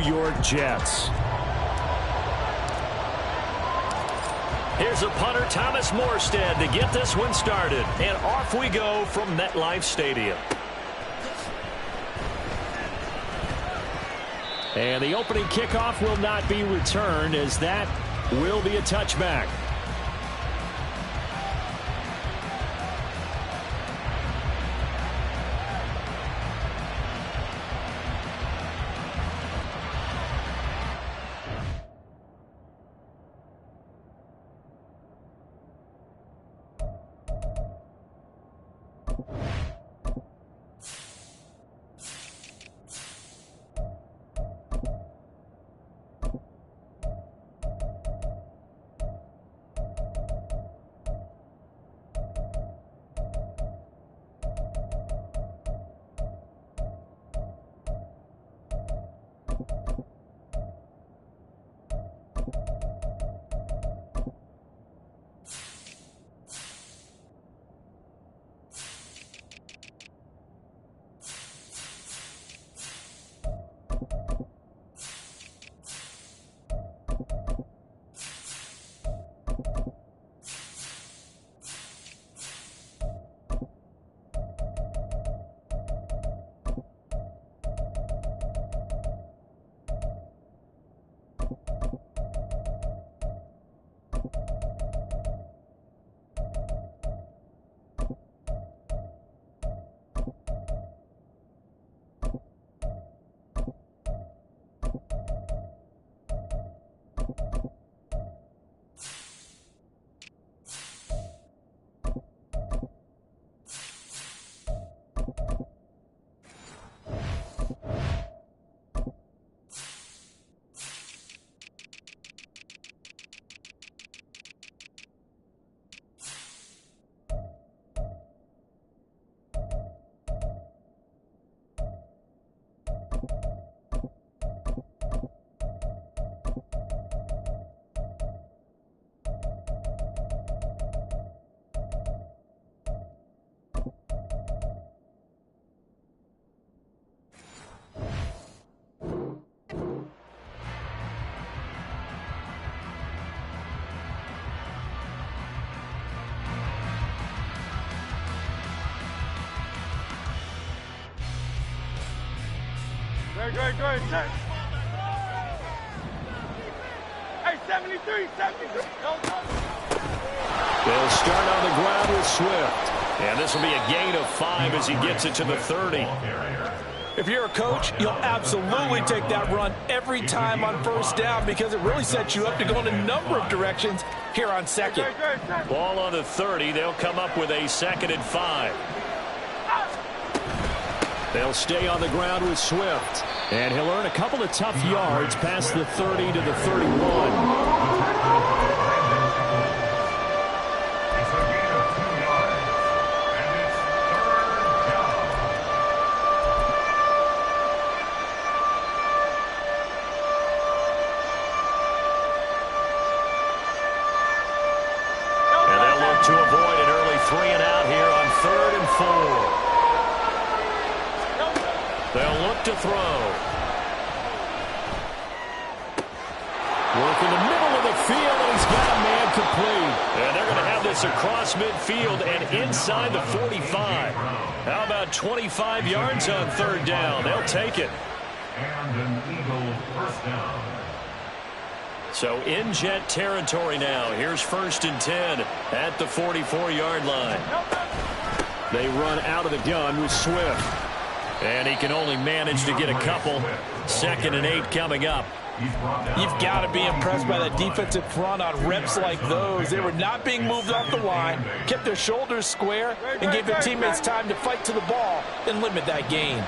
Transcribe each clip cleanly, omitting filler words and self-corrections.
York Jets. Here's a punter, Thomas Morstead, to get this one started. And off we go from MetLife Stadium. And the opening kickoff will not be returned, as that will be a touchback. Great. Hey, 73. They'll start on the ground with Swift. And this will be a gain of 5 as he gets it to the 30. If you're a coach, you'll absolutely take that run every time on first down, because it really sets you up to go in a number of directions here on second. Ball on the 30. They'll come up with a 2nd and 5. They'll stay on the ground with Swift. And he'll earn a couple of tough yards past the 30 to the 31. To avoid an early 3 and out here on 3rd and 4. They'll look to throw. Work in the middle of the field, and he's got a man complete. And they're going to have this across midfield and inside the 45. How about 25 yards on 3rd down? They'll take it. And an Eagle first down. So in Jet territory now. Here's 1st and 10 at the 44-yard line. They run out of the gun with Swift. And he can only manage to get a couple. 2nd and 8 coming up. You've got to be impressed by the defensive front on reps like those. They were not being moved off the line, kept their shoulders square, and gave their teammates time to fight to the ball and limit that gain.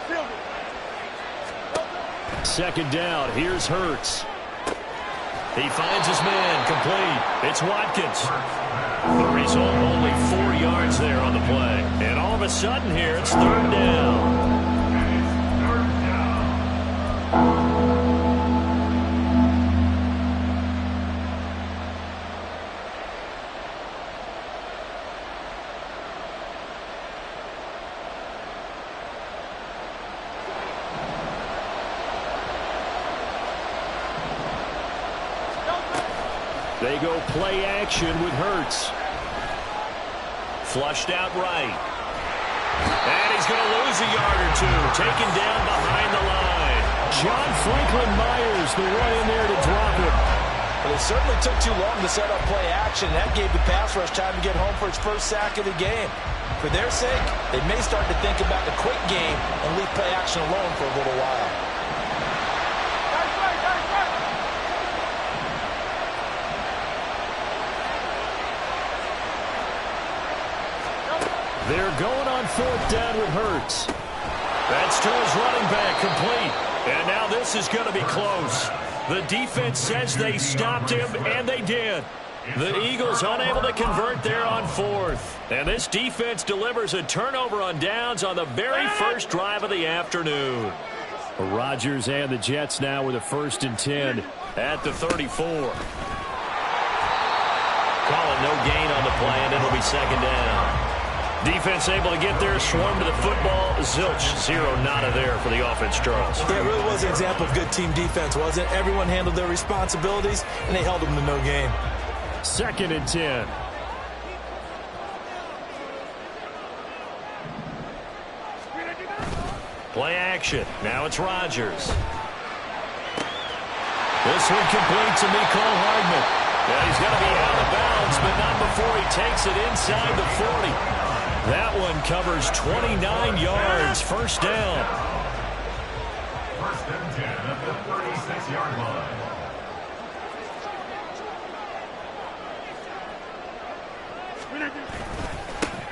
Silver. 2nd down. Here's Hurts. He finds his man complete. It's Watkins. The result, only 4 yards there on the play. And all of a sudden here, it's 3rd down. They go play action with Hurts. Flushed out right. And he's going to lose a yard or two. Taken down behind the line. John Franklin Myers, the one in there to drop him. Well, it certainly took too long to set up play action. That gave the pass rush time to get home for its first sack of the game. For their sake, they may start to think about the quick game and leave play action alone for a little while. They're going on fourth down with Hurts. That's to his running back, complete. And now this is going to be close. The defense says they stopped him, and they did. The Eagles unable to convert there on fourth. And this defense delivers a turnover on downs on the very first drive of the afternoon. Rodgers and the Jets now with a 1st and 10 at the 34. Call it no gain on the play, and it'll be 2nd down. Defense able to get there, swarm to the football. Zilch, 0 nada there for the offense, Charles. Yeah, it really was an example of good team defense, wasn't it? Everyone handled their responsibilities, and they held them to no gain. 2nd and 10. Play action. Now it's Rodgers. This one complete to Mecole Hardman. Yeah, he's going to be out of bounds, but not before he takes it inside the 40. That one covers 29 yards. 1st down. 1st and 10 at the 36-yard line.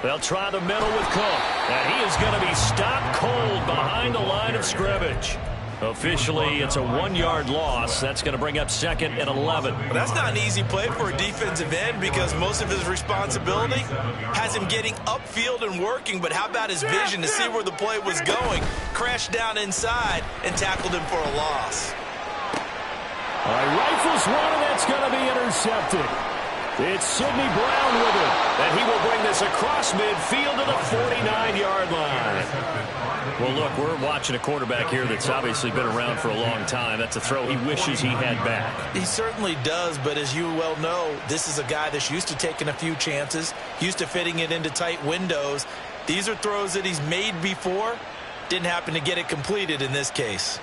They'll try the middle with Cook. And he is going to be stopped cold behind the line of scrimmage. Officially, it's a 1-yard loss. That's going to bring up 2nd and 11. Well, that's not an easy play for a defensive end because most of his responsibility has him getting upfield and working. But how about his vision to see where the play was going? Crashed down inside and tackled him for a loss. All right, rifles one, and that's going to be intercepted. It's Sidney Brown with it, and he will bring this across midfield to the 49-yard line. Well, look, we're watching a quarterback here that's obviously been around for a long time. That's a throw he wishes he had back. He certainly does, but as you well know, this is a guy that's used to taking a few chances, used to fitting it into tight windows. These are throws that he's made before. Didn't happen to get it completed in this case.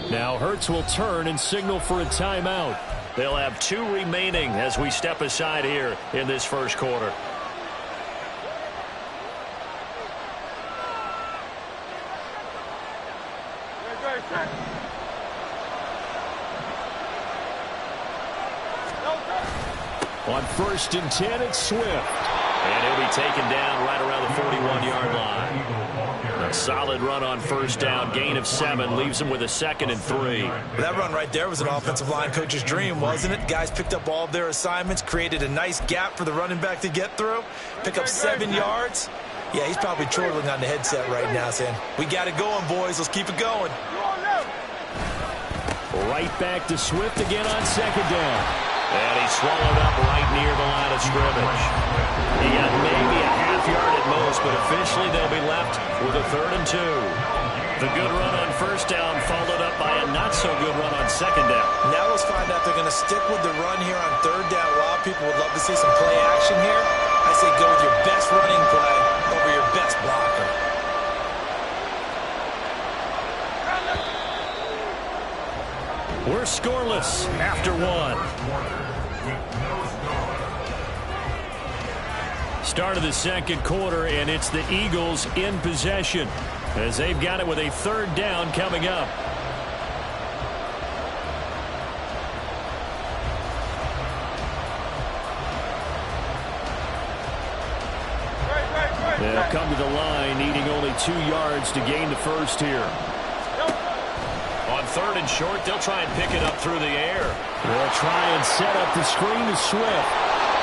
Now Hurts will turn and signal for a timeout. They'll have 2 remaining as we step aside here in this first quarter. On 1st and 10, it's Swift. And he'll be taken down right around the 41-yard line. A solid run on 1st down, gain of 7, leaves him with a 2nd and 3. That run right there was an offensive line coach's dream, wasn't it? Guys picked up all of their assignments, created a nice gap for the running back to get through, pick up 7 yards. Yeah, he's probably chortling on the headset right now saying, we got it going, boys. Let's keep it going. Right back to Swift again on 2nd down. And he's swallowed up right near the line of scrimmage. He got maybe a half yard at most, but officially they'll be left with a 3rd and 2. The good run on 1st down followed up by a not-so-good run on 2nd down. Now let's find out if they're going to stick with the run here on 3rd down. A lot of people would love to see some play action here. I say go with your best running play over your best blocker. We're scoreless after 1. Start of the 2nd quarter, and it's the Eagles in possession as they've got it with a 3rd down coming up. They'll come to the line, needing only 2 yards to gain the first here. On 3rd and short, they'll try and pick it up through the air. They'll try and set up the screen to Swift.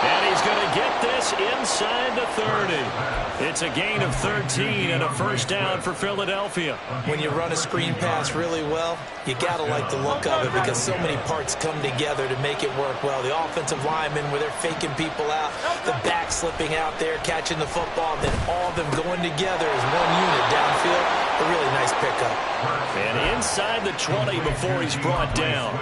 And he's going to get this inside the 30. It's a gain of 13 and a first down for Philadelphia. When you run a screen pass really well, you got to like the look of it because so many parts come together to make it work well. The offensive linemen, where they're faking people out, the back slipping out there, catching the football, then all of them going together as one unit downfield. A really nice pickup. And inside the 20 before he's brought down.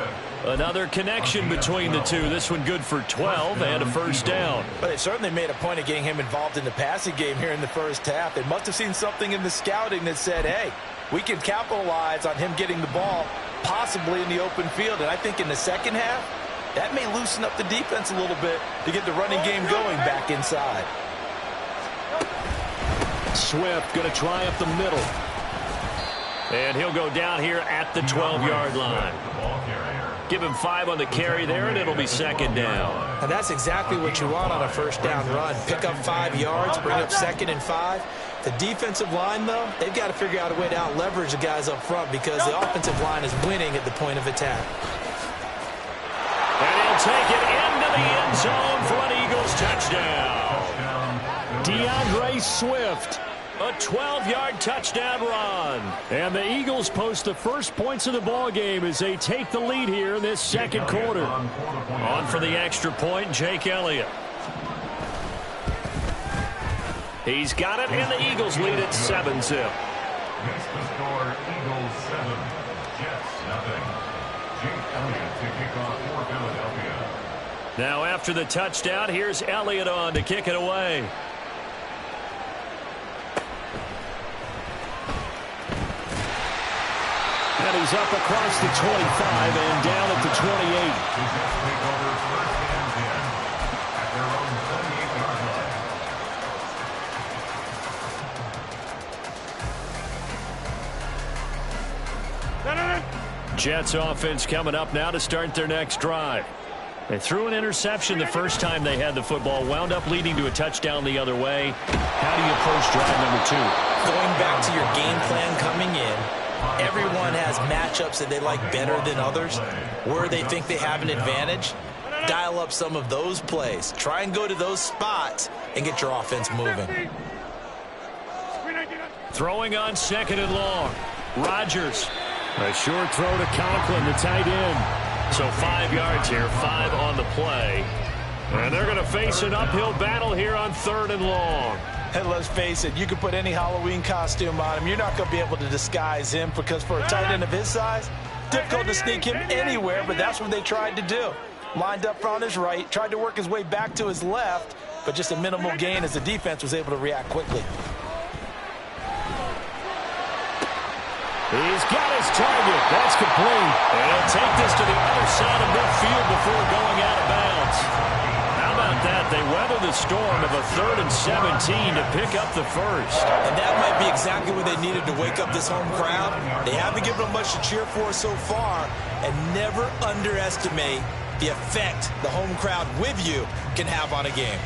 Another connection between the two. This one good for 12 and a first down. But they certainly made a point of getting him involved in the passing game here in the first half. They must have seen something in the scouting that said, hey, we can capitalize on him getting the ball possibly in the open field. And I think in the second half, that may loosen up the defense a little bit to get the running game going back inside. Swift going to try up the middle. And he'll go down here at the 12-yard line. Give him 5 on the carry there, and it'll be second down. And that's exactly what you want on a first down run. Pick up 5 yards, bring up 2nd and 5. The defensive line, though, they've got to figure out a way to out-leverage the guys up front because the offensive line is winning at the point of attack. And he'll take it into the end zone for an Eagles touchdown. DeAndre Swift. A 12-yard touchdown run. And the Eagles post the first points of the ball game as they take the lead here in this second quarter. On for the extra point, Jake Elliott. He's got it, and the Eagles lead at 7-0. Makes the score Eagles 7, Jets 0. Jake Elliott to kick off for Philadelphia. Now after the touchdown, here's Elliott on to kick it away. And he's up across the 25 and down at the 28. Jets offense coming up now to start their next drive. They threw an interception the first time they had the football, wound up leading to a touchdown the other way. How do you approach drive number 2? Going back to your game plan coming in, everyone has matchups that they like better than others. Where they think they have an advantage, dial up some of those plays. Try and go to those spots and get your offense moving. Throwing on 2nd and long. Rodgers. A short throw to Conklin, the tight end. So 5 yards here, 5 on the play. And they're going to face an uphill battle here on 3rd and long. And let's face it, you can put any Halloween costume on him. You're not going to be able to disguise him because for a tight end of his size, difficult to sneak him anywhere, but that's what they tried to do. Lined up on his right, tried to work his way back to his left, but just a minimal gain as the defense was able to react quickly. He's got his target. That's complete. And he'll take this to the other side of midfield before going out of bounds. How about that? They weather the storm of a 3rd and 17 to pick up the first. And that might be exactly what they needed to wake up this home crowd. They haven't given them much to cheer for so far. And never underestimate the effect the home crowd with you can have on a game.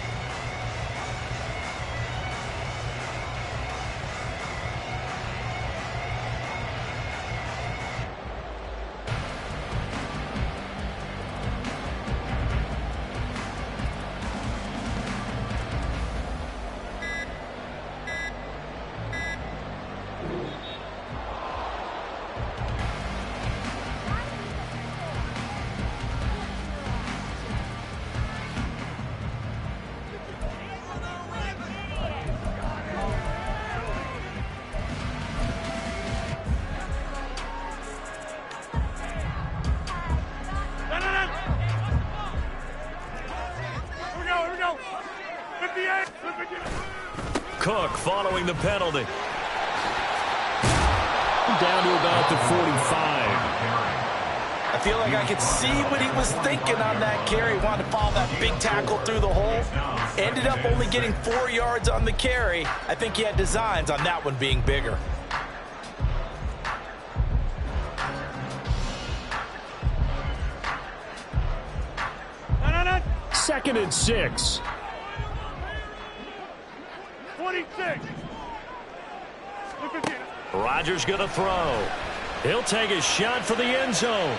Cook following the penalty. Down to about the 45. I feel like I could see what he was thinking on that carry. Wanted to follow that big tackle through the hole. Ended up only getting 4 yards on the carry. I think he had designs on that one being bigger. Second and 6. 26. Rodgers going to throw. He'll take a shot for the end zone.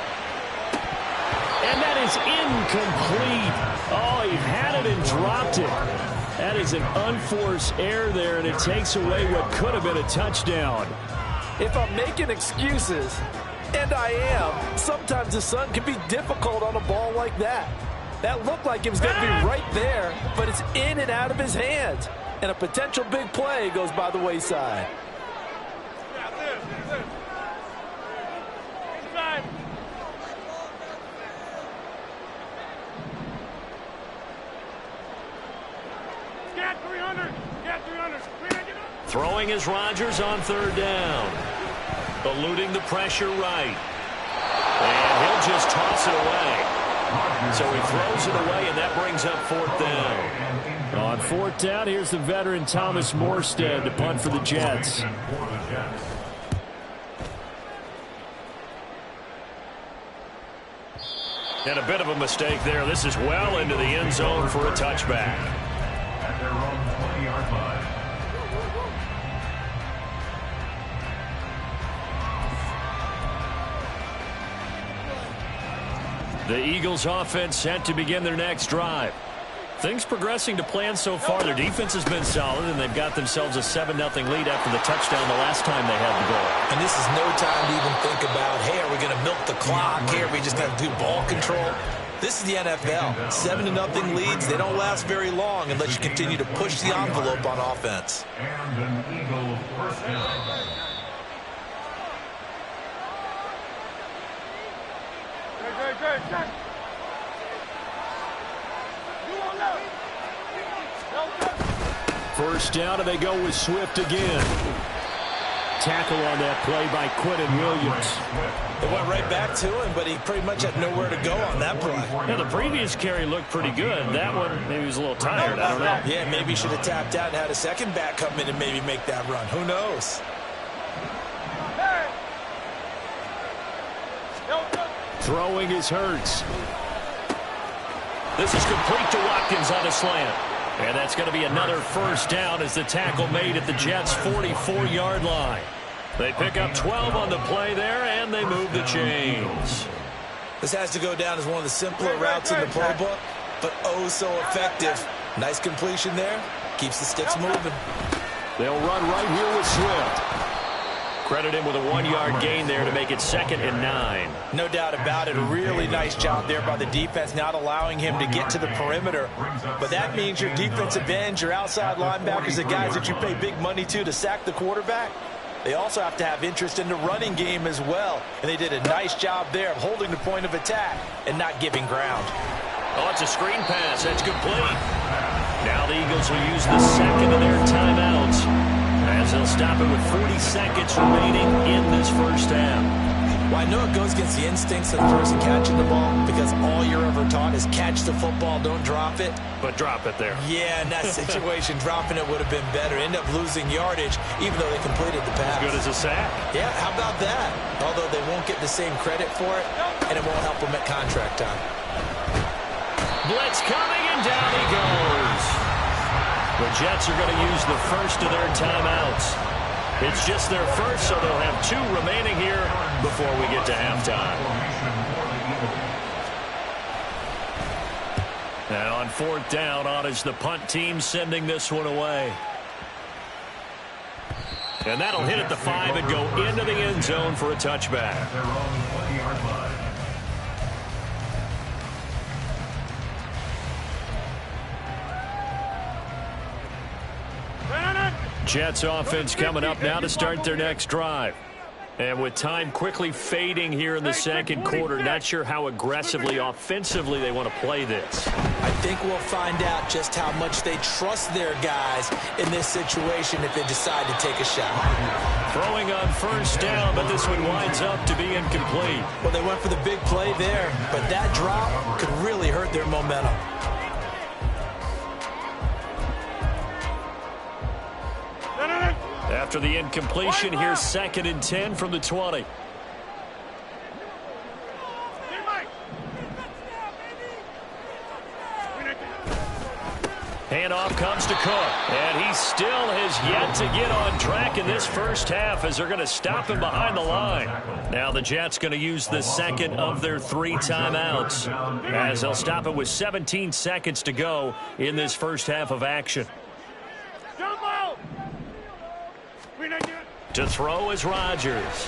And that is incomplete. Oh, he had it and dropped it. That is an unforced error there, and it takes away what could have been a touchdown. If I'm making excuses, and I am, sometimes the sun can be difficult on a ball like that. That looked like it was going to be right there, but it's in and out of his hands. And a potential big play goes by the wayside. Throwing is Rodgers on third down. Eluding the pressure right. And he'll just toss it away. So he throws it away, and that brings up fourth down. On fourth down, here's the veteran Thomas Morstead to punt for the Jets. And a bit of a mistake there. This is well into the end zone for a touchback. At their own 20-yard line. The Eagles offense set to begin their next drive. Things progressing to plan so far. Their defense has been solid, and they've got themselves a 7-0 lead after the touchdown the last time they had the ball. And this is no time to even think about, hey, are we going to milk the clock? Here, we just got to do ball control. This is the NFL. 7-0 leads, they don't last very long unless you continue to push the envelope on offense. And an Eagle first down. First down, and they go with Swift again. Tackle on that play by Quinton Williams. It went right back to him, but he pretty much had nowhere to go on that play. Yeah, the previous carry looked pretty good. That one, maybe he was a little tired. I don't know. Yeah, maybe he should have tapped out and had a second back come in and maybe make that run. Who knows? Throwing is Hurts. This is complete to Watkins on a slant. And that's going to be another first down as the tackle made at the Jets' 44-yard line. They pick up 12 on the play there, and they move the chains. This has to go down as one of the simpler routes in the playbook, but oh so effective. Nice completion there. Keeps the sticks moving. They'll run right here with Swift. Credit him with a 1-yard gain there to make it 2nd and 9. No doubt about it. A really nice job there by the defense, not allowing him to get to the perimeter. But that means your defensive ends, your outside linebackers, the guys that you pay big money to sack the quarterback, they also have to have interest in the running game as well. And they did a nice job there of holding the point of attack and not giving ground. Oh, it's a screen pass. That's complete. Now the Eagles will use the second of their timeouts, as they'll stop it with 40 seconds remaining in this first half. Well, I know it goes against the instincts of the person catching the ball because all you're ever taught is catch the football, don't drop it. But drop it there. Yeah, in that situation, dropping it would have been better. End up losing yardage, even though they completed the pass. As good as a sack. Yeah, how about that? Although they won't get the same credit for it, and it won't help them at contract time. Blitz coming, and down he goes. The Jets are going to use the first of their timeouts. It's just their first, so they'll have 2 remaining here before we get to halftime. And on fourth down, on is the punt team sending this one away. And that'll hit at the 5 and go into the end zone for a touchback. At their own 20-yard line. Jets offense coming up now to start their next drive. And with time quickly fading here in the second quarter, not sure how aggressively, offensively they want to play this. I think we'll find out just how much they trust their guys in this situation if they decide to take a shot. Throwing on first down, but this one winds up to be incomplete. Well, they went for the big play there, but that drop could really hurt their momentum. After the incompletion, here's 2nd and 10 from the 20. handoff comes to Cook. And he still has yet to get on track in this first half as they're going to stop him behind the line. Now the Jets going to use the second of their 3 timeouts as they'll stop it with 17 seconds to go in this first half of action. Jump out! To throw is Rodgers.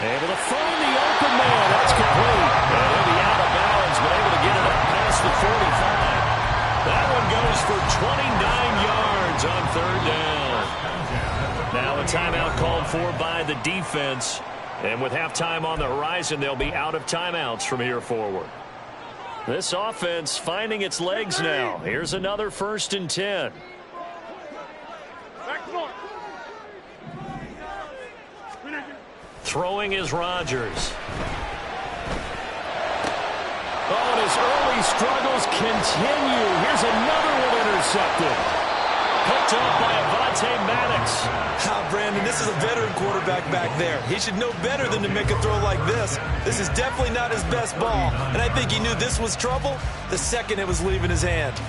Able to find the open man. That's complete. And he'll be out of bounds, but able to get it up past the 45. That one goes for 29 yards on 3rd down. Now a timeout called for by the defense. And with halftime on the horizon, they'll be out of timeouts from here forward. This offense finding its legs now. Here's another 1st and 10. Throwing is Rodgers. Oh, and his early struggles continue. Here's another one intercepted. Picked up by Avonte Maddox. Brandon, this is a veteran quarterback back there. He should know better than to make a throw like this. This is definitely not his best ball, and I think he knew this was trouble the second it was leaving his hand.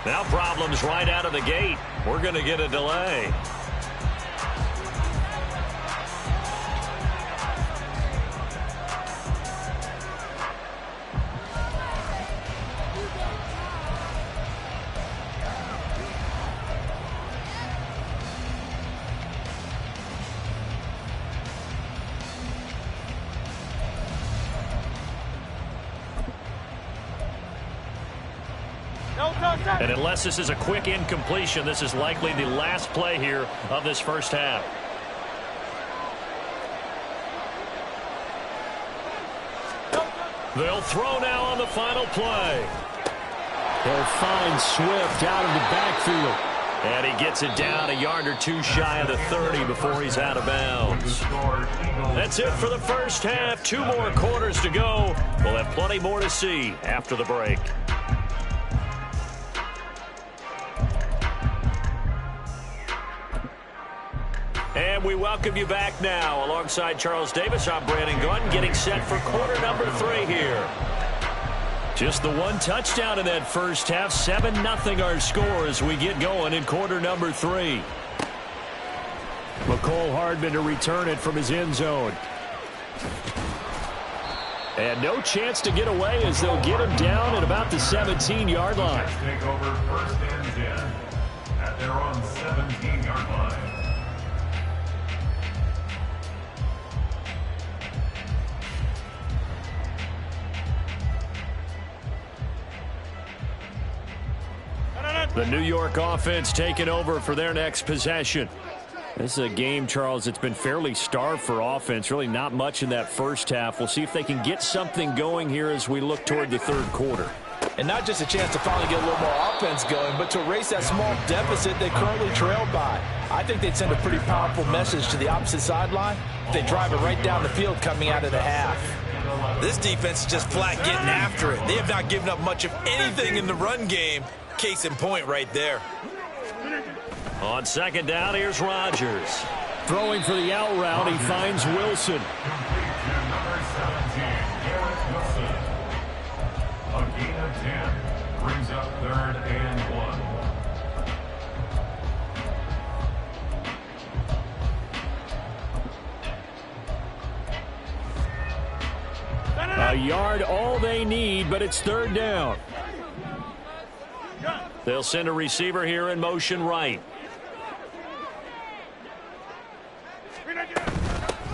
Now problems right out of the gate. We're going to get a delay. And unless this is a quick incompletion, this is likely the last play here of this first half. They'll throw now on the final play. They'll find Swift out of the backfield. And he gets it down a yard or 2 shy of the 30 before he's out of bounds. That's it for the first half. 2 more quarters to go. We'll have plenty more to see after the break. And we welcome you back now. Alongside Charles Davis, I'm Brandon Gunn, getting set for quarter number 3 here. Just the 1 touchdown in that first half. 7-0 our score as we get going in quarter number 3. McCole Hardman to return it from his end zone. And no chance to get away as they'll get him down at about the 17-yard line. Take over 1st and 10 at their own 17-yard line. The New York offense taking over for their next possession. This is a game, Charles, that's been fairly starved for offense. Really not much in that first half. We'll see if they can get something going here as we look toward the 3rd quarter. And not just a chance to finally get a little more offense going, but to erase that small deficit they currently trailed by. I think they'd send a pretty powerful message to the opposite sideline if they drive it right down the field coming out of the half. This defense is just flat getting after it. They have not given up much of anything in the run game. Case in point right there. On 2nd down, here's Rodgers. Throwing for the out route, he finds Wilson. Complete to number 17, Garrett Wilson. A gain of 10 brings up 3rd and 1. A yard all they need, but it's 3rd down. They'll send a receiver here in motion right.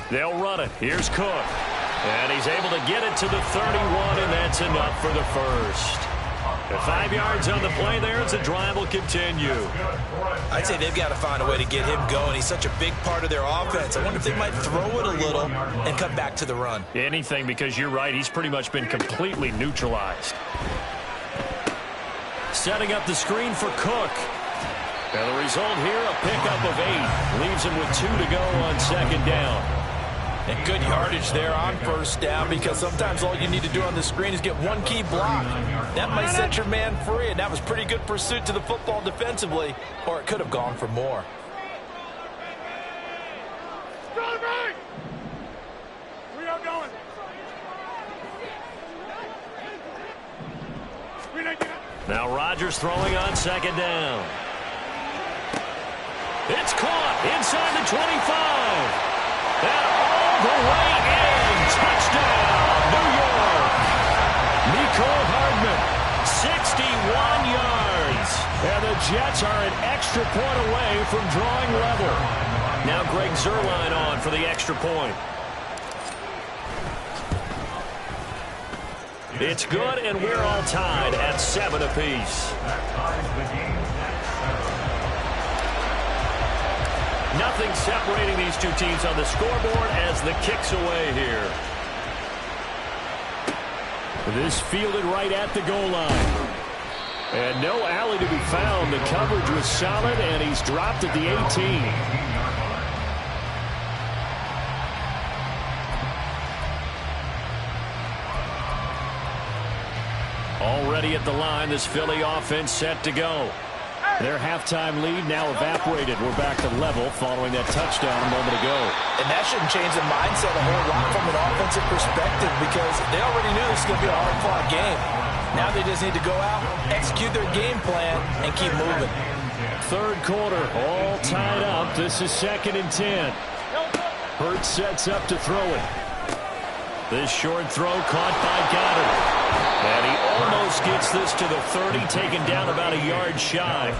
They'll run it. Here's Cook. And he's able to get it to the 31, and that's enough for the first. And 5 yards on the play there as the drive will continue. I'd say they've got to find a way to get him going. He's such a big part of their offense. I wonder if they might throw it a little and come back to the run. Anything, because you're right, he's pretty much been completely neutralized. Setting up the screen for Cook. And the result here, a pickup of 8. Leaves him with 2 to go on second down. And good yardage there on first down, because sometimes all you need to do on the screen is get one key block. That might set your man free, and that was pretty good pursuit to the football defensively, or it could have gone for more. We are going. Now Rodgers throwing on second down. It's caught inside the 25. And all the way in. Touchdown, New York. Mecole Hardman, 61 yards. And the Jets are an extra point away from drawing level. Now Greg Zuerlein on for the extra point. It's good, and we're all tied at 7 apiece. Nothing separating these two teams on the scoreboard as the kick's away here. This fielded right at the goal line. And no alley to be found. The coverage was solid, and he's dropped at the 18. Already at the line, this Philly offense set to go. Their halftime lead now evaporated. We're back to level following that touchdown a moment ago. And that shouldn't change the mindset a whole lot from an offensive perspective, because they already knew this was going to be a hard-fought game. Now they just need to go out, execute their game plan, and keep moving. Third quarter, all tied up. This is 2nd and 10. Hurts sets up to throw it. This short throw caught by Goddard. And he almost gets this to the 30, taken down about a yard shy.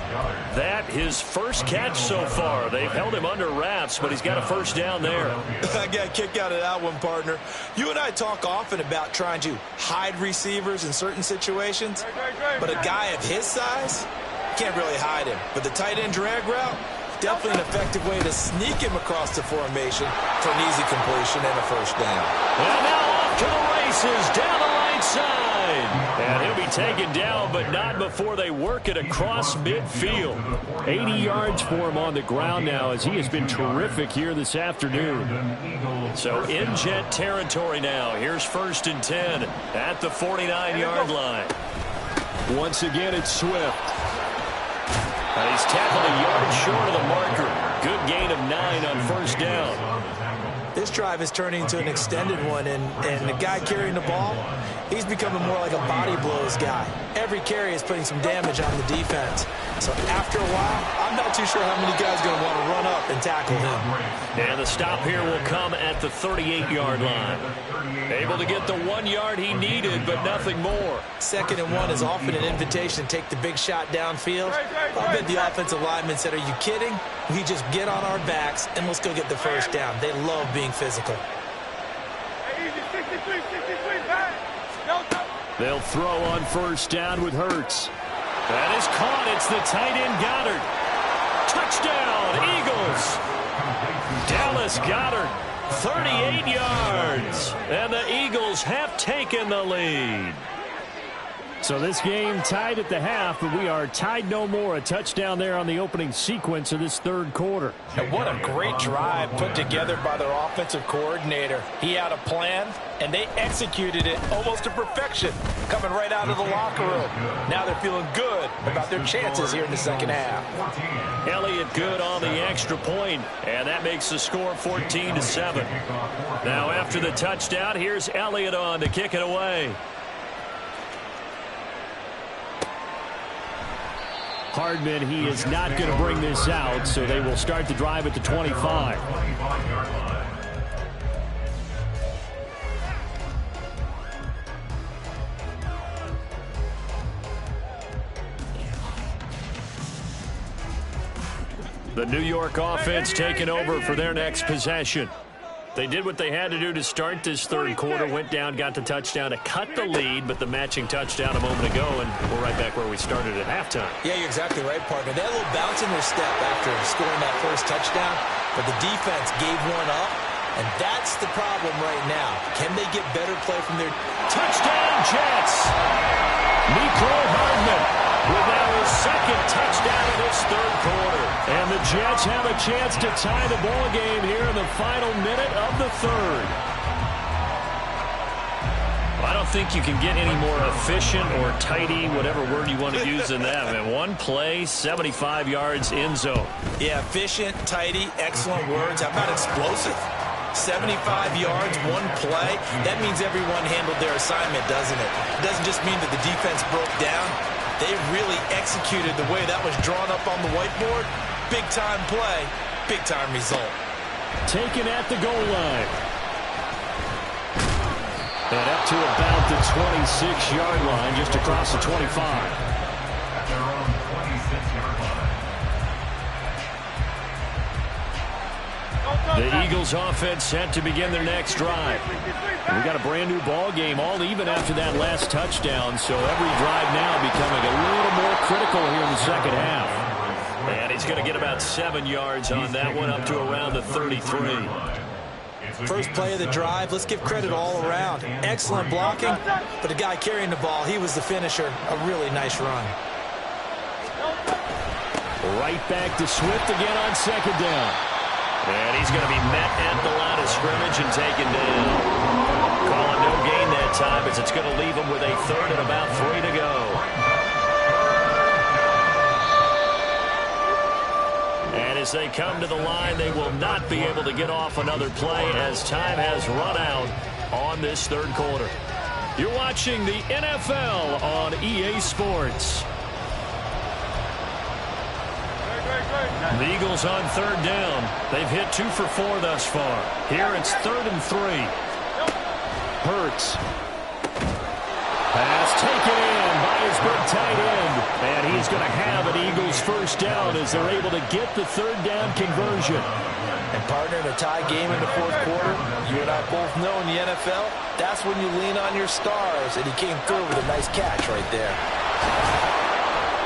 That his first catch so far. They've held him under wraps, but he's got a first down there. I got a kick out of that one, partner. You and I talk often about trying to hide receivers in certain situations, but a guy of his size can't really hide him. But the tight end drag route, definitely an effective way to sneak him across the formation for an easy completion and a first down. And now off to the races, down the right side. And he'll be taken down, but not before they work it across midfield. 80 yards for him on the ground now, as he has been terrific here this afternoon. So in Jet territory now. Here's 1st and 10 at the 49-yard line. Once again, it's Swift. And he's tackled a yard short of the marker. Good gain of 9 on first down. This drive is turning into an extended one, and the guy carrying the ball, he's becoming more like a body blows guy. Every carry is putting some damage on the defense. So after a while, I'm not too sure how many guys are going to want to run up and tackle him. And the stop here will come at the 38-yard line. Able to get the 1 yard he needed, but nothing more. 2nd and 1 is often an invitation to take the big shot downfield. I bet the offensive lineman said, "Are you kidding? We just get on our backs and let's go get the first down." They love being physical. They'll throw on first down with Hurts. That is caught. It's the tight end Goddard. Touchdown, Eagles. Dallas Goddard, 38 yards. And the Eagles have taken the lead. So this game tied at the half, but we are tied no more. A touchdown there on the opening sequence of this third quarter. And what a great drive put together by their offensive coordinator. He had a plan, and they executed it almost to perfection, coming right out of the locker room. Now they're feeling good about their chances here in the second half. Elliott good on the extra point, and that makes the score 14-7. Now after the touchdown, here's Elliott on to kick it away. Hardman, he is not going to bring this out, so they will start the drive at the 25. The New York offense taking over for their next possession. They did what they had to do to start this third quarter, went down, got the touchdown to cut the lead, but the matching touchdown a moment ago, and we're right back where we started at halftime. Yeah, you're exactly right, partner. They had a little bounce in their step after scoring that first touchdown, but the defense gave one up, and that's the problem right now. Can they get better play from their touchdown Jets? Mecole Hardman with now his second touchdown in this third quarter. And the Jets have a chance to tie the ball game here in the final minute of the third. I don't think you can get any more efficient or tidy, whatever word you want to use in that. I mean, one play, 75 yards in zone. Yeah, efficient, tidy, excellent words. How about explosive? 75 yards, one play. That means everyone handled their assignment, doesn't it? It doesn't just mean that the defense broke down. They really executed the way that was drawn up on the whiteboard. Big-time play, big-time result. Taken at the goal line. And up to about the 26-yard line, just across the 25. At their own 26-yard line. The Eagles offense set to begin their next drive. We got a brand new ball game, all even after that last touchdown, so every drive now becoming a little more critical here in the second half. And he's going to get about 7 yards on that one, up to around the 33. First play of the drive, let's give credit all around. Excellent blocking, but the guy carrying the ball, he was the finisher. A really nice run. Right back to Swift again on second down. And he's going to be met at the line of scrimmage and taken down. Calling no gain that time as it's going to leave him with a third and about 3 to go. And as they come to the line, they will not be able to get off another play as time has run out on this third quarter. You're watching the NFL on EA Sports. The Eagles on third down. They've hit 2 for 4 thus far. Here it's 3rd and 3. Hurts. Pass taken in by his big tight end. And he's going to have an Eagles first down as they're able to get the third down conversion. And partner, in a tie game in the fourth quarter, you and I both know in the NFL, that's when you lean on your stars. And he came through with a nice catch right there.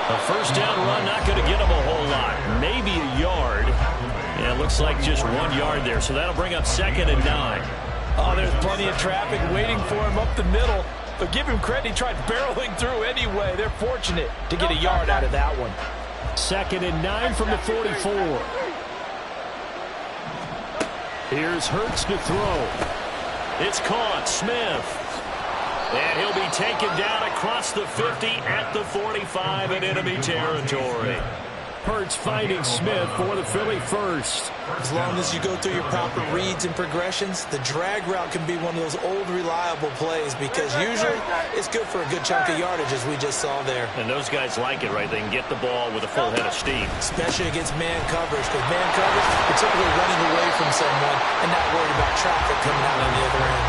A first down run not going to get him a whole lot. Maybe a yard. Yeah, it looks like just 1 yard there. So that'll bring up 2nd and 9. Oh, there's plenty of traffic waiting for him up the middle. But give him credit, he tried barreling through anyway. They're fortunate to get a yard out of that one. 2nd and 9 from the 44. Here's Hurts to throw. It's caught. Smith. And he'll be taken down across the 50 at the 45 in enemy territory. Hurts finding Smith for the Philly first. As long as you go through your proper reads and progressions, the drag route can be one of those old reliable plays because usually it's good for a good chunk of yardage as we just saw there. And those guys like it, right? They can get the ball with a full head of steam. Especially against man coverage because man coverage, you're typically running away from someone and not worried about traffic coming out on the other end.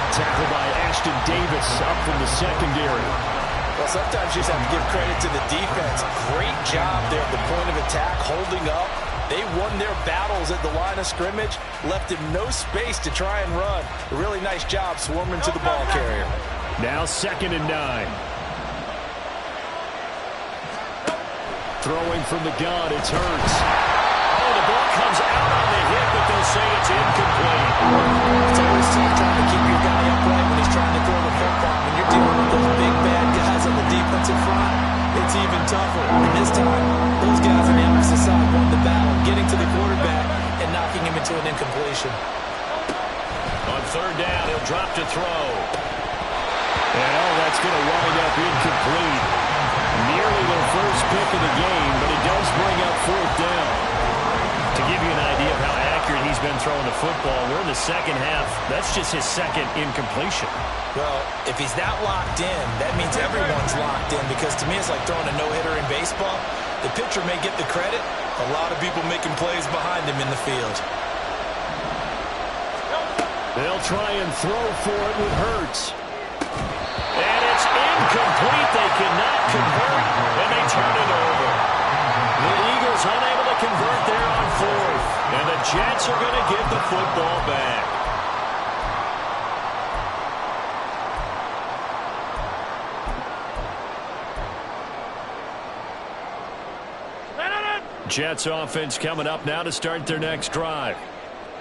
Tackled by Ashton Davis up from the secondary. Well, sometimes you just have to give credit to the defense. Great job there at the point of attack, holding up. They won their battles at the line of scrimmage, left him no space to try and run. A really nice job swarming to the ball carrier. Now 2nd and 9. Throwing from the gun, it's Hurts. Oh, the ball comes out on the hit, but they'll say it's incomplete. It's always tough trying to keep your guy upright when he's trying to throw the football. When you're dealing with those big bad guys on the defensive front, it's even tougher. And this time, those guys on the opposite side won the battle, getting to the quarterback and knocking him into an incompletion. On third down, he'll drop to throw. And that's going to wind up incomplete. Nearly their first pick of the game, but it does bring up 4th down. To give you an idea of how accurate he's been throwing the football, we're in the second half. That's just his second incompletion. Well, if he's that locked in, that means everyone's locked in because to me it's like throwing a no-hitter in baseball. The pitcher may get the credit, a lot of people making plays behind him in the field. They'll try and throw for it with Hurts. And it's incomplete. They cannot convert, and they turn it over. The Eagles unable to convert there on 4th, and the Jets are going to get the football back. Jets offense coming up now to start their next drive.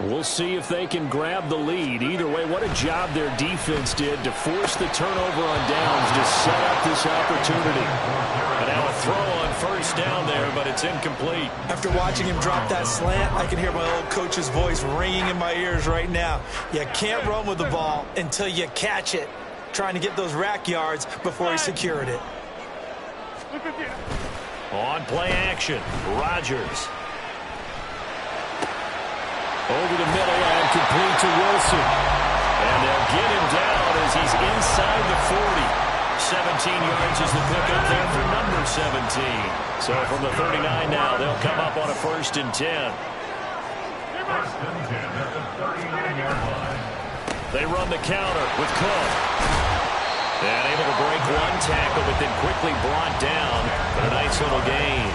We'll see if they can grab the lead. Either way, what a job their defense did to force the turnover on downs to set up this opportunity. And now a throw on first down there, but it's incomplete. After watching him drop that slant, I can hear my old coach's voice ringing in my ears right now. You can't run with the ball until you catch it. Trying to get those rack yards before he secured it. On play action, Rodgers. Over the middle and complete to Wilson. And they'll get him down as he's inside the 40. 17 yards is the pickup there for number 17. So from the 39 now, they'll come up on a 1st and 10. 1st and 10 at the 39-yard line. They run the counter with Cook. And able to break one tackle, but then quickly brought down. But a nice little gain.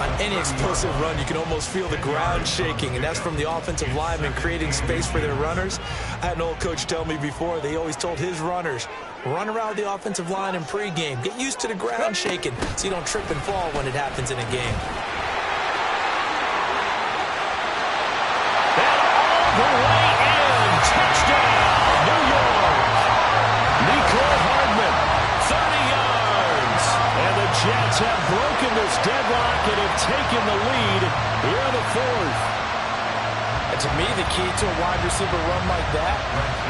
On any explosive run, you can almost feel the ground shaking, and that's from the offensive linemen creating space for their runners. I had an old coach tell me before, they always told his runners, run around the offensive line in pregame. Get used to the ground shaking so you don't trip and fall when it happens in a game. And all the way in. Touchdown, New York. Mecole Hardman, 30 yards. And the Jets have broken this deadlock and have taken the lead here in the 4th. And to me, the key to a wide receiver run like that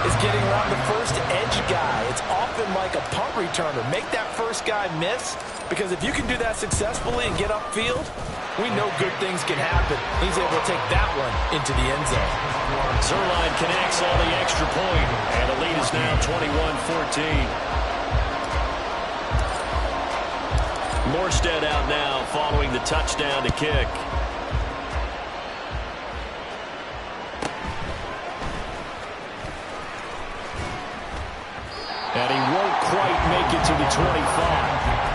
is getting around the first edge guy. It's often like a punt returner. Make that first guy miss, because if you can do that successfully and get upfield, we know good things can happen. He's able to take that one into the end zone. Zuerlein connects on the extra point, and the lead is now 21-14. Morstead out now following the touchdown to kick. And he won't quite make it to the 25.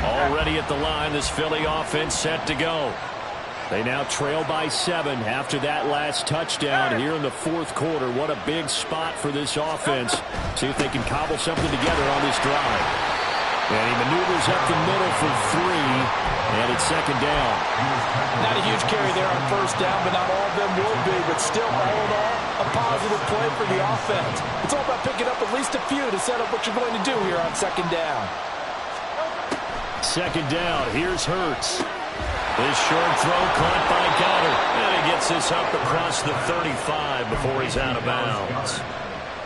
Already at the line, this Philly offense set to go. They now trail by 7 after that last touchdown here in the 4th quarter. What a big spot for this offense. See if they can cobble something together on this drive. And he maneuvers up the middle for 3, and it's 2nd down. Not a huge carry there on first down, but not all of them will be. But still, all in all, a positive play for the offense. It's all about picking up at least a few to set up what you're going to do here on 2nd down. 2nd down, here's Hurts. This short throw caught by Goddard. And he gets this up across the 35 before he's out of bounds.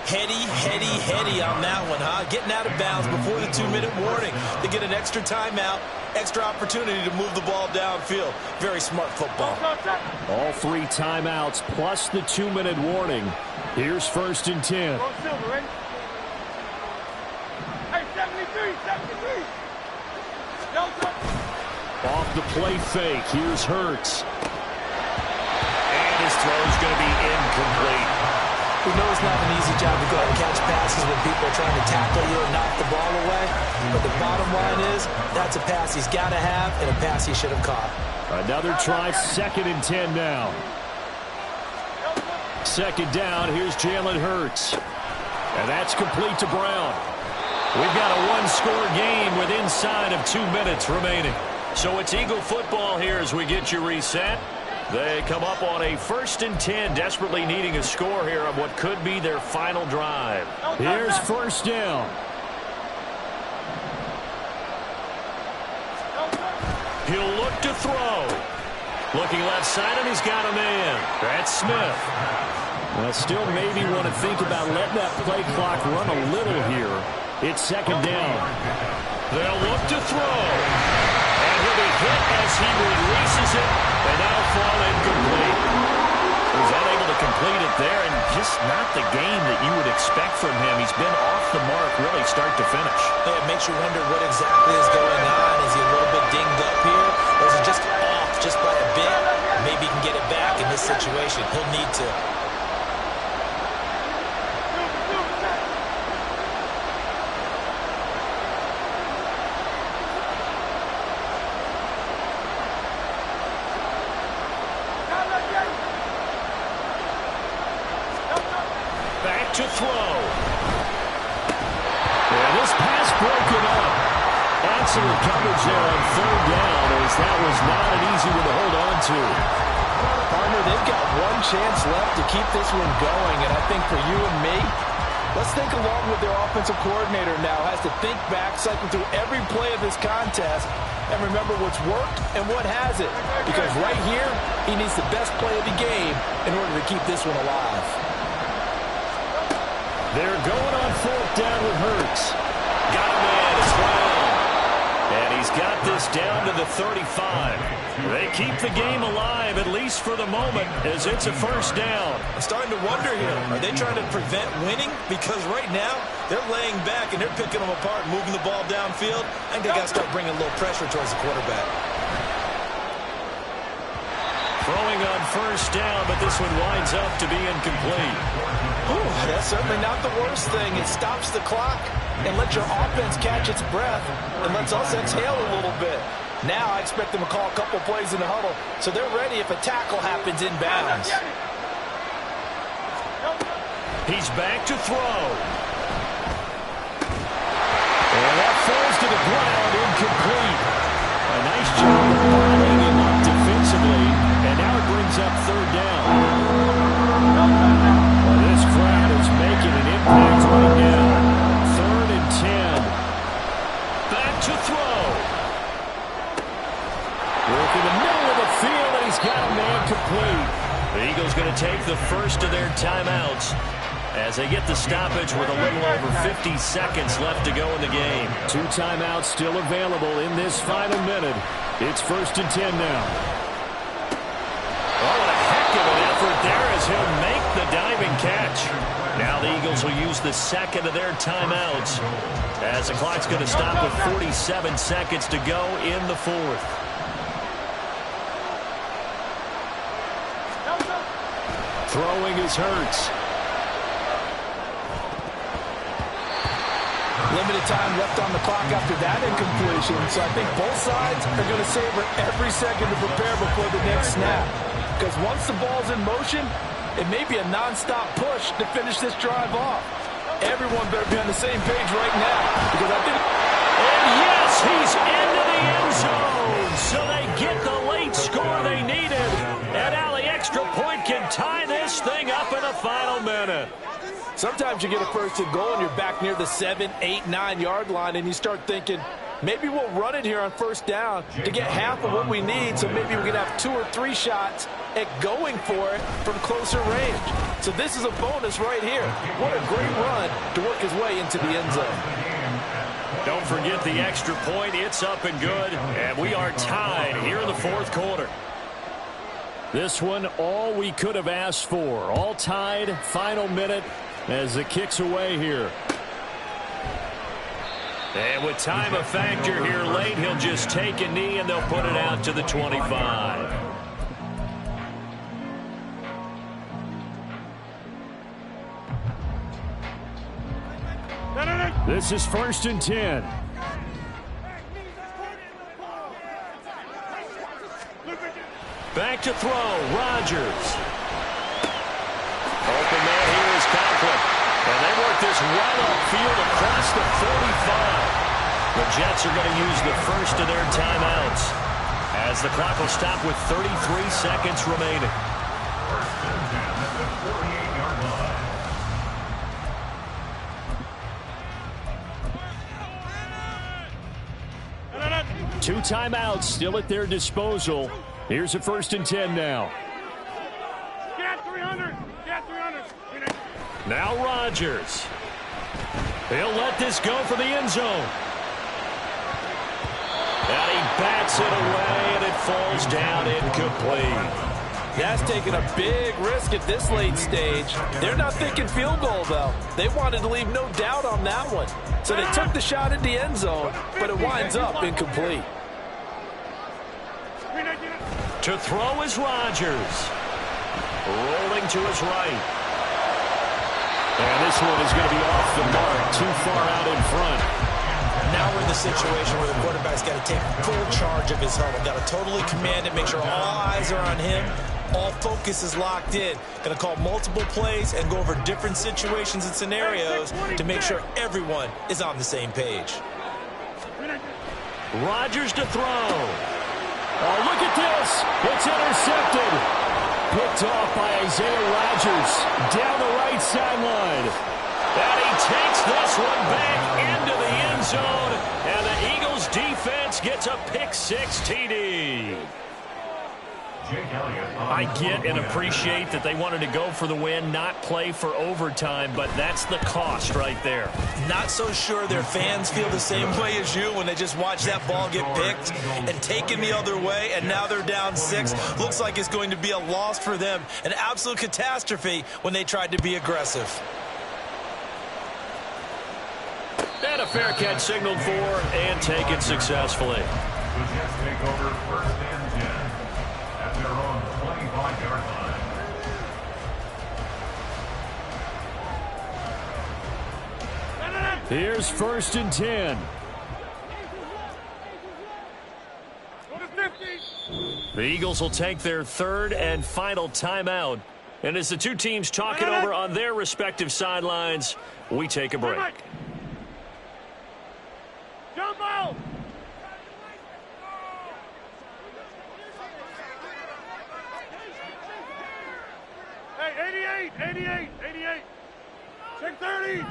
Heady on that one, huh? Getting out of bounds before the 2-minute warning. They get an extra timeout, extra opportunity to move the ball downfield. Very smart football. All 3 timeouts plus the 2-minute warning. Here's 1st and 10. Hey, 73. Off the play fake, here's Hurts. And his throw's going to be incomplete. We know it's not an easy job to go out and catch passes when people are trying to tackle you and knock the ball away. But the bottom line is, that's a pass he's got to have and a pass he should have caught. Another try, 2nd and 10 now. 2nd down, here's Jalen Hurts. And that's complete to Brown. We've got a 1-score game with inside of 2 minutes remaining. So it's Eagle football here as we get you reset. They come up on a 1st and 10, desperately needing a score here on what could be their final drive. Here's 1st down. He'll look to throw. Looking left side, and he's got a man. That's Smith. Well, still maybe want to think about letting that play clock run a little here. It's 2nd down. They'll look to throw. And he'll be hit as he releases it. And that'll fall incomplete. He's unable to complete it there, and just not the game that you would expect from him. He's been off the mark really start to finish. Yeah, it makes you wonder what exactly is going on. Is he a little bit dinged up here? Or is it just off just by a bit? Maybe he can get it back in this situation. He'll need to. Back to throw. And this pass broken up. Excellent coverage there on third down, as that was not an easy one to hold on to. Partner, they've got one chance left to keep this one going, and I think for you and me, let's think along with their offensive coordinator now. Has to think back, cycle through every play of this contest, and remember what's worked and what hasn't. Because right here, he needs the best play of the game in order to keep this one alive. They're going on fourth down with Hurts. Got a man, it's Brown. And he's got this down to the 35. They keep the game alive, at least for the moment, as it's a first down. I'm starting to wonder here, are they trying to prevent winning? Because right now, they're laying back and they're picking them apart, moving the ball downfield. I think they got to start bringing a little pressure towards the quarterback. Throwing on first down, but this one winds up to be incomplete. Ooh, that's certainly not the worst thing. It stops the clock and lets your offense catch its breath and lets us exhale a little bit. Now I expect them to call a couple plays in the huddle so they're ready if a tackle happens inbounds. He's back to throw. And that falls to the ground, incomplete. A nice job of bottling him up defensively, and now it brings up third down. Well, this crowd is making an impact right now. 3rd and 10. Back to throw. Work in the middle of the field, and he's got a man complete. The Eagles going to take the first of their timeouts as they get the stoppage with a little over 50 seconds left to go in the game. 2 timeouts still available in this final minute. It's 1st and 10 now. Oh, what a heck of an effort there as he'll make the diving catch. Now the Eagles will use the second of their timeouts as the clock's going to stop with 47 seconds to go in the 4th. Throwing is Hurts. Limited time left on the clock after that incompletion, so I think both sides are going to savor every second to prepare before the next snap. Because once the ball's in motion, it may be a non-stop push to finish this drive off. Everyone better be on the same page right now, because I think... And yes, he's into the end zone, so they get the late score they needed. And now the extra point can tie this thing up in the final minute. Sometimes you get a first and goal and you're back near the 7, 8, 9 yard line and you start thinking, maybe we'll run it here on first down to get half of what we need, so maybe we can have 2 or 3 shots at going for it from closer range. So this is a bonus right here. What a great run to work his way into the end zone. Don't forget the extra point. It's up and good, and we are tied here in the 4th quarter. This one, all we could have asked for. All tied, final minute as the kick's away here. And with time a factor here late, he'll just take a knee and they'll put it out to the 25. This is 1st and 10. Back to throw, Rodgers. Open man here is Conklin. And they work this well upfield across the 45. The Jets are going to use the first of their timeouts as the clock will stop with 33 seconds remaining. 1st and 10 at the 48-yard line. Two timeouts still at their disposal. Here's a 1st and 10 now. Get 300. Get 300. Now Rodgers. He'll let this go for the end zone. And he bats it away, and it falls down incomplete. That's taking a big risk at this late stage. They're not thinking field goal, though. They wanted to leave no doubt on that one. So they took the shot at the end zone, but it winds up incomplete. To throw is Rodgers. Rolling to his right. And this one is going to be off the mark, too far out in front. Now we're in the situation where the quarterback's got to take full charge of his huddle. Got to totally command it, make sure all eyes are on him, All focus is locked in. Going to call multiple plays and go over different situations and scenarios to make sure everyone is on the same page. Rodgers to throw. Oh, look at this. It's intercepted. Picked off by Isaiah Rodgers down the right sideline. And he takes this one back into the end zone. And the Eagles defense gets a pick-six TD. I get and appreciate that they wanted to go for the win, not play for overtime, but that's the cost right there. Not so sure their fans feel the same way as you when they just watch that ball get picked and taken the other way, and now they're down 6. Looks like it's going to be a loss for them. An absolute catastrophe when they tried to be aggressive. And a fair catch signaled for and taken successfully. The Jets take over 1st and 10 at their own 25-yard line. Here's 1st and 10. The Eagles will take their 3rd and final timeout. And as the two teams talk it over on their respective sidelines, we take a break. Jump out! Hey, 88! Check 30!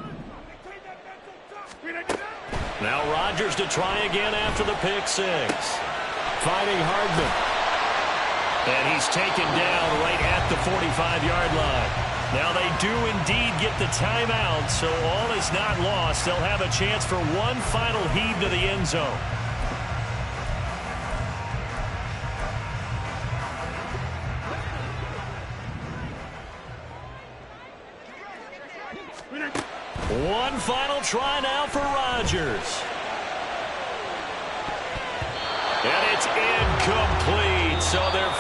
Now Rodgers to try again after the pick six. Finding Hardman. And he's taken down right at the 45-yard line. Now they do indeed get the timeout, so all is not lost. They'll have a chance for one final heave to the end zone. One final try now for Rodgers. And it's incomplete. So they're